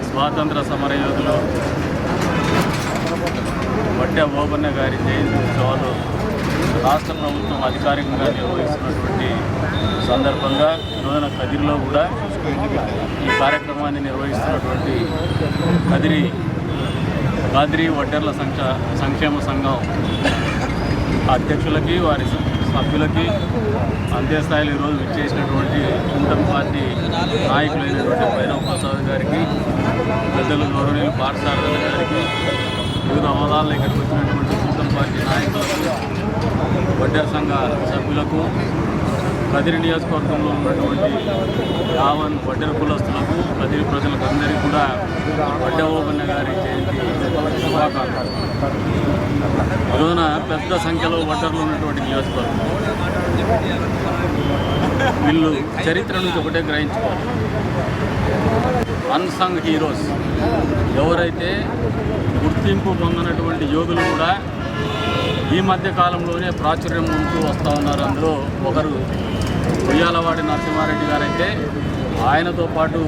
స్వాతంత్ర సమరయోధులు వడ్డే ఓబన్న గారి జయంతి ఉత్సవాలు రాష్ట్ర ప్రభుత్వం అధికారికంగా నిర్వహిస్తున్నటువంటి సందర్భంగా ఈరోజున కదిరిలో కూడా ఈ కార్యక్రమాన్ని నిర్వహిస్తున్నటువంటి కదిరి వడ్డెర్ల సంక్షేమ సంఘం అధ్యక్షులకి వారి సభ్యులకి అంత్యస్థాయిలో ఈరోజు విచ్చేసినటువంటి కూటమి పార్టీ నాయకులైనటువంటి భైరవ్ ప్రసాద్ గారికి, పెద్దలు గౌరవనీయులు పాఠశాల గారికి, వివిధ హోదాల్లో ఇక్కడికి వచ్చినటువంటి కూటమి పార్టీ నాయకులకు, వడ్డెర్ సంఘ సభ్యులకు, కదిరి నియోజకవర్గంలో ఉన్నటువంటి యావన్ వడ్డెర కులస్తులకు, కదిరి ప్రజలకు అందరికీ కూడా వడ్డే ఓబన్న గారి జయంతి శుభాకాంక్షలు. ఈరోజున పెద్ద సంఖ్యలో వడ్డర్లు ఉన్నటువంటి నియోజకవర్గం. వీళ్ళు చరిత్ర నుంచి ఒకటే గ్రహించుకోవాలి. అన్సంగ్ హీరోస్ ఎవరైతే గుర్తింపు పొందినటువంటి యోధులు కూడా ఈ మధ్య కాలంలోనే ప్రాచుర్యం ఉంటూ వస్తూ ఉన్నారు. అందులో ఒకరు ఉయ్యాలవాడి నరసింహారెడ్డి గారైతే ఆయనతో పాటు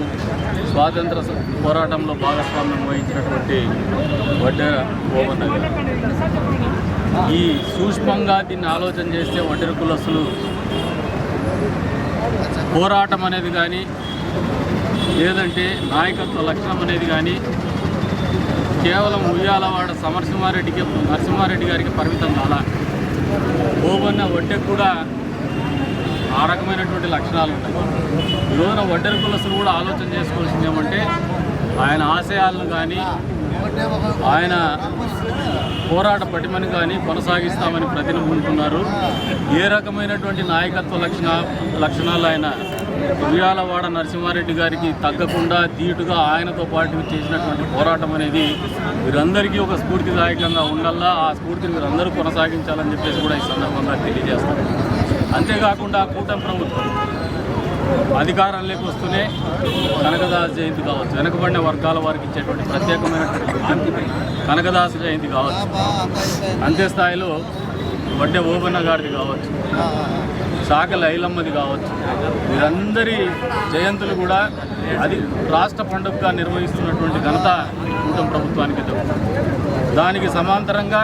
స్వాతంత్ర పోరాటంలో భాగస్వామ్యం వహించినటువంటి వడ్డే ఓబన్న గారు. ఈ సూక్ష్మంగా దీన్ని ఆలోచన చేస్తే వడ్డెర కులస్తులు పోరాటం అనేది కానీ, లేదంటే నాయకత్వ లక్షణం అనేది కానీ కేవలం ఉయ్యాలవాడ నరసింహారెడ్డి గారికి పరిమితం కాల. ఓబన్న వడ్డెకు కూడా ఆ రకమైనటువంటి లక్షణాలు ఉంటాయి. ఈరోజున వడ్డెర కులస్తులు కూడా ఆలోచన చేసుకోవాల్సింది ఏమంటే, ఆయన ఆశయాలను కానీ ఆయన పోరాట పటిమని కానీ కొనసాగిస్తామని ప్రతినబుతున్నారు. ఏ రకమైనటువంటి నాయకత్వ లక్షణాలు ఆయన ఉయ్యాలవాడ నరసింహారెడ్డి గారికి తగ్గకుండా ధీటుగా ఆయనతో పాటు చేసినటువంటి పోరాటం అనేది వీరందరికీ ఒక స్ఫూర్తిదాయకంగా ఉండాలా. ఆ స్ఫూర్తిని వీరందరూ కొనసాగించాలని చెప్పేసి కూడా ఈ సందర్భంగా తెలియజేస్తారు. అంతేకాకుండా కూటమి ప్రభుత్వం అధికారంలోకి వస్తూనే కనకదాస జయంతి కావచ్చు, వెనుకబడిన వర్గాల వారికి ఇచ్చేటువంటి ప్రత్యేకమైనటువంటి కనకదాస జయంతి కావచ్చు, అంత్యస్థాయిలో వడ్డే ఓబన్న గారిది కావచ్చు, సాకల ఐలమ్మది కావచ్చు, వీరందరి జయంతులు కూడా అది రాష్ట్ర పండుగగా నిర్వహిస్తున్నటువంటి ఘనత కూటమి ప్రభుత్వానికి దానికి సమాంతరంగా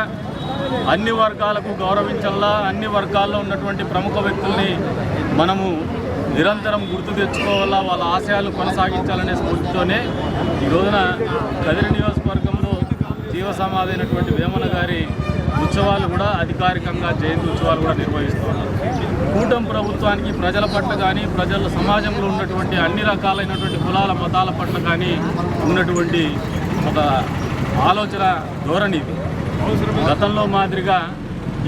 అన్ని వర్గాలకు గౌరవించాలా, అన్ని వర్గాల్లో ఉన్నటువంటి ప్రముఖ వ్యక్తుల్ని మనము నిరంతరం గుర్తు తెచ్చుకోవాలా, వాళ్ళ ఆశయాలు కొనసాగించాలనే స్ఫూర్తితోనే ఈ రోజున కదిరి నియోజకవర్గంలో జీవసమాధి అయినటువంటి వేమన గారి ఉత్సవాలు కూడా అధికారికంగా జయంతి ఉత్సవాలు కూడా నిర్వహిస్తున్నారు. కూటమి ప్రభుత్వానికి ప్రజల పట్ల కానీ, ప్రజల సమాజంలో ఉన్నటువంటి అన్ని రకాలైనటువంటి కులాల మతాల పట్ల కానీ ఉన్నటువంటి ఒక ఆలోచన ధోరణి ఇది. గతంలో మాదిరిగా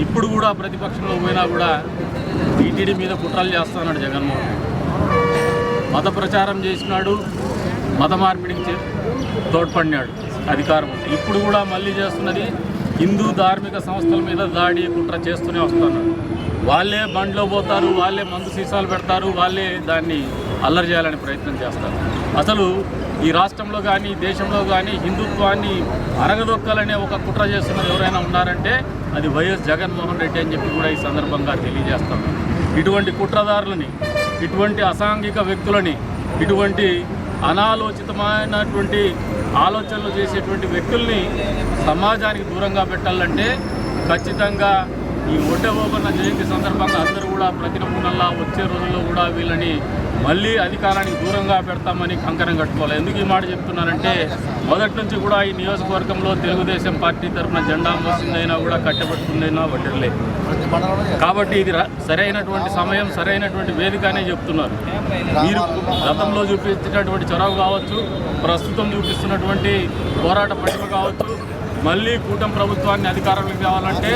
ఇప్పుడు కూడా ప్రతిపక్షంలో పోయినా కూడా టీటీడీ మీద కుట్రలు చేస్తున్నాడు జగన్మోహన్. మత ప్రచారం చేసినాడు, మత మార్పిడికి తోడ్పడినాడు అధికారం. ఇప్పుడు కూడా మళ్ళీ చేస్తున్నది హిందూ ధార్మిక సంస్థల మీద దాడి కుట్ర చేస్తూనే వస్తున్నాడు. వాళ్ళే బండ్లో పోతారు, వాళ్ళే మందు సీసాలు పెడతారు, వాళ్ళే దాన్ని అల్లరి చేయాలని ప్రయత్నం చేస్తారు. అసలు ఈ రాష్ట్రంలో కానీ దేశంలో కానీ హిందుత్వాన్ని అరగదొక్కాలనే ఒక కుట్ర చేస్తున్నది ఎవరైనా ఉన్నారంటే అది వైఎస్ జగన్మోహన్ రెడ్డి అని చెప్పి కూడా ఈ సందర్భంగా తెలియజేస్తాం. ఇటువంటి కుట్రదారులని, ఇటువంటి అసాంఘిక వ్యక్తులని, ఇటువంటి అనాలోచితమైనటువంటి ఆలోచనలు చేసేటువంటి వ్యక్తుల్ని సమాజానికి దూరంగా పెట్టాలంటే ఖచ్చితంగా ఈ వడ్డే ఓబన్న జయంతి సందర్భంగా అందరూ కూడా ప్రతినమూనల్లా వచ్చే రోజుల్లో కూడా వీళ్ళని మళ్ళీ అధికారానికి దూరంగా పెడతామని కంకణం కట్టుకోవాలి. ఎందుకు ఈ మాట చెప్తున్నానంటే, మొదటి నుంచి కూడా ఈ నియోజకవర్గంలో తెలుగుదేశం పార్టీ తరఫున జెండా మోసిందైనా కూడా కట్టబెట్టుకుందైనా వడ్డెరలే. కాబట్టి ఇది సరైనటువంటి సమయం, సరైనటువంటి వేదిక అనే చెప్తున్నారు. మీరు గతంలో చూపించినటువంటి చొరవ కావచ్చు, ప్రస్తుతం చూపిస్తున్నటువంటి పోరాట పటిమ కావచ్చు, మళ్ళీ కూటమి ప్రభుత్వాన్ని అధికారంలోకి తేవాలంటే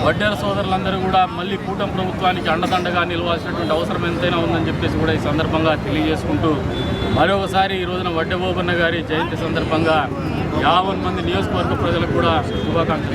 వడ్డెర సోదరులందరూ కూడా మళ్ళీ కూటమి ప్రభుత్వానికి అండదండగా నిలవాల్సినటువంటి అవసరం ఎంతైనా ఉందని చెప్పేసి కూడా ఈ సందర్భంగా తెలియజేసుకుంటూ మరొకసారి ఈ రోజున వడ్డే ఓబన్న గారి జయంతి సందర్భంగా 50 మంది నియోజకవర్గ ప్రజలకు కూడా శుభాకాంక్షలు.